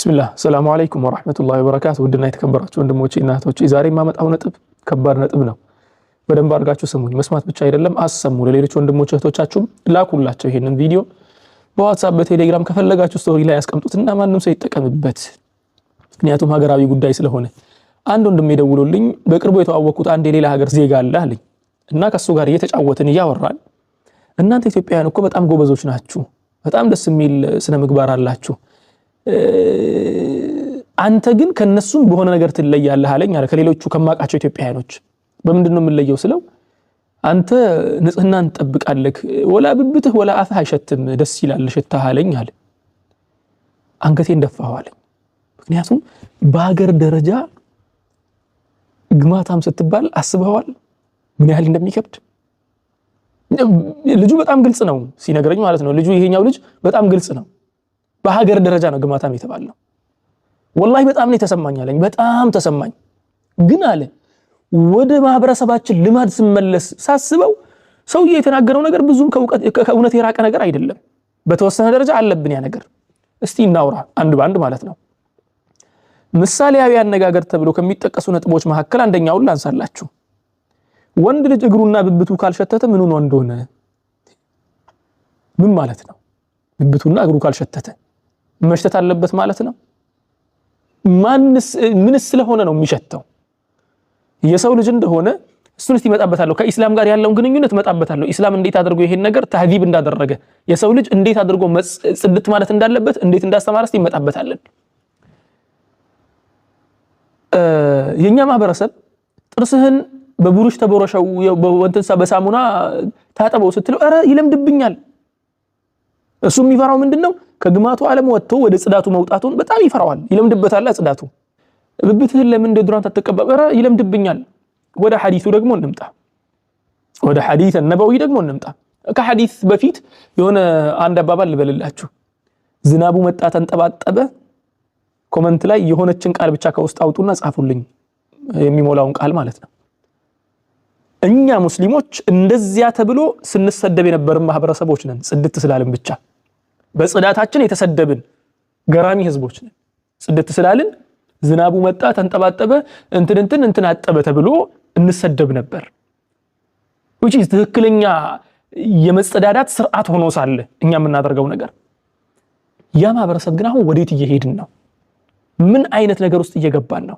ቢስሚላህ ሰላሙ አለይኩም ወራህመቱላሂ ወበረካቱ። ውድና የተከበራችሁ ወንድሞቼ እና እህቶቼ ዛሬ የማመጣው ነጥብ ከባድ ነጥብ ነው። በደንብ አድርጋችሁ ስሙኝ። መስማት ብቻ አይደለም አሰሙ። ለሌሎች ወንድሞች እህቶቻችሁም ላኩላቸው ይሄንን ቪዲዮ በዋትስአፕ በቴሌግራም ከፈለጋችሁ ስቶሪ ላይ ያስቀምጡትና ማንንም ሰው ይጠቀምበት። ምክንያቱም ሀገራዊ ጉዳይ ስለሆነ አንድ ወንድም የደውሎልኝ በቅርቡ የተዋወቁት አንድ የሌላ ሀገር ዜጋ አለ አለኝ እና ከሱ ጋር እየተጫወትን እያወራን እናንተ ኢትዮጵያውያን እኮ በጣም ጎበዞች ናችሁ፣ በጣም ደስ የሚል ስነ ምግባር አላችሁ፣ አንተ ግን ከነሱም በሆነ ነገር ትለያለህ አለኝ አለ። ከሌሎቹ ከማቃቸው ኢትዮጵያውያኖች በምንድነው የምለየው ስለው አንተ ንጽህናን ትጠብቃለህ፣ ወላ ብብትህ ወላ አፍህ አይሸትም፣ ደስ ይላል ሽታህ አለኝ አለ። አንገቴን ደፋሁ አለኝ። ምክንያቱም በሀገር ደረጃ ግማታም ስትባል አስበዋል ምን ያህል እንደሚከብድ። ልጁ በጣም ግልጽ ነው ሲነግረኝ ማለት ነው። ልጁ ይሄኛው ልጅ በጣም ግልጽ ነው። በሀገር ደረጃ ነው ግማታም የተባለው። ወላሂ በጣም ነው የተሰማኝ አለኝ። በጣም ተሰማኝ። ግን አለ ወደ ማህበረሰባችን ልማድ ስመለስ ሳስበው ሰውዬ የተናገረው ነገር ብዙም ከእውነት የራቀ ነገር አይደለም። በተወሰነ ደረጃ አለብን ያ ነገር። እስቲ እናውራ አንድ ባንድ ማለት ነው። ምሳሌያዊ አነጋገር ተብሎ ከሚጠቀሱ ነጥቦች መካከል አንደኛውን ላንሳላችሁ። ወንድ ልጅ እግሩና ብብቱ ካልሸተተ ምኑ ነው እንደሆነ? ምን ማለት ነው? ብብቱና እግሩ ካልሸተተ መሽተት አለበት ማለት ነው? ምን ስለሆነ ነው የሚሸተው? የሰው ልጅ እንደሆነ እሱን እስቲ መጣበታለሁ። ከኢስላም ጋር ያለውን ግንኙነት መጣበታለሁ። ኢስላም እንዴት አድርጎ ይሄን ነገር ተህዚብ እንዳደረገ የሰው ልጅ እንዴት አድርጎ ጽድት ማለት እንዳለበት እንዴት እንዳስተማረ እስቲ መጣበታለን። የኛ ማህበረሰብ ጥርስህን በቡሩሽ ተቦረሸው ወንተንሳ በሳሙና ታጠበው ስትለው አረ ይለምድብኛል። እሱ የሚፈራው ምንድነው? ከግማቱ ዓለም ወጥቶ ወደ ጽዳቱ መውጣቱን በጣም ይፈራዋል። ይለምድበታል ጽዳቱ። ብብትህን ለምን ዶድራንት አትቀባም? አረ ይለምድብኛል። ወደ ሐዲሱ ደግሞ እንምጣ። ወደ ሐዲስ ነበዊ ደግሞ እንምጣ። ከሐዲስ በፊት የሆነ አንድ አባባል ልበልላችሁ። ዝናቡ መጣ ተንጠባጠበ። ኮሜንት ላይ የሆነችን ቃል ብቻ ከውስጥ አውጡና ጻፉልኝ፣ የሚሞላውን ቃል ማለት ነው። እኛ ሙስሊሞች እንደዚያ ተብሎ ስንሰደብ የነበርን ማህበረሰቦች ነን። ጽድት ስላልን ብቻ በጽዳታችን የተሰደብን ገራሚ ህዝቦች ነን። ጽድት ስላልን ዝናቡ መጣ ተንጠባጠበ እንትን አጠበ ተብሎ እንሰደብ ነበር። which is ትክክለኛ የመጸዳዳት ስርዓት ሆኖ ሳለ እኛ የምናደርገው ነገር። ያ ማህበረሰብ ግን አሁን ወዴት እየሄድን ነው? ምን አይነት ነገር ውስጥ እየገባን ነው?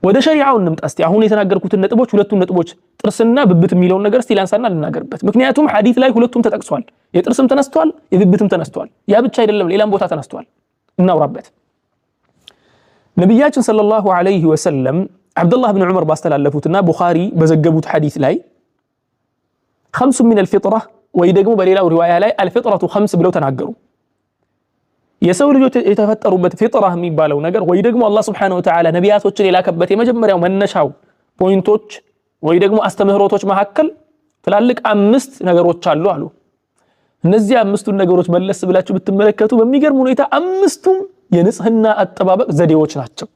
ወደ ሸሪዓው እንምጣ እስቲ። አሁን የተናገርኩትን ነጥቦች ሁለቱም ነጥቦች ጥርስና ብብት የሚለውን ነገር እስቲ ላንሳና ልናገርበት። ምክንያቱም ሐዲስ ላይ ሁለቱም ተጠቅሷል። የጥርስም ተነስቷል፣ የብብትም ተነስቷል። ያ ብቻ አይደለም ሌላም ቦታ ተነስቷል። እናውራበት። ነብያችን ሰለላሁ ዐለይሂ ወሰለም አብዱላህ ብን ዑመር ባስተላለፉትና ቡኻሪ በዘገቡት ሐዲስ ላይ خمس من الفطرة ወይ ደግሞ በሌላው ሪዋያ ላይ الفطرة خمس ብለው ተናገሩ። የሰው ልጆች የተፈጠሩበት ፊጥራ የሚባለው ነገር ወይ ደግሞ አላህ Subhanahu Wa Ta'ala ነቢያቶችን የላከበት የመጀመሪያው መነሻው ፖይንቶች ወይ ደግሞ አስተምህሮቶች መካከል ትላልቅ 5 ነገሮች አሉ። እነዚህ 5ቱን ነገሮች መለስ ብላችሁ ብትመለከቱ በሚገርም ሁኔታ 5ቱም የንጽህና አጠባበቅ ዘዴዎች ናቸው።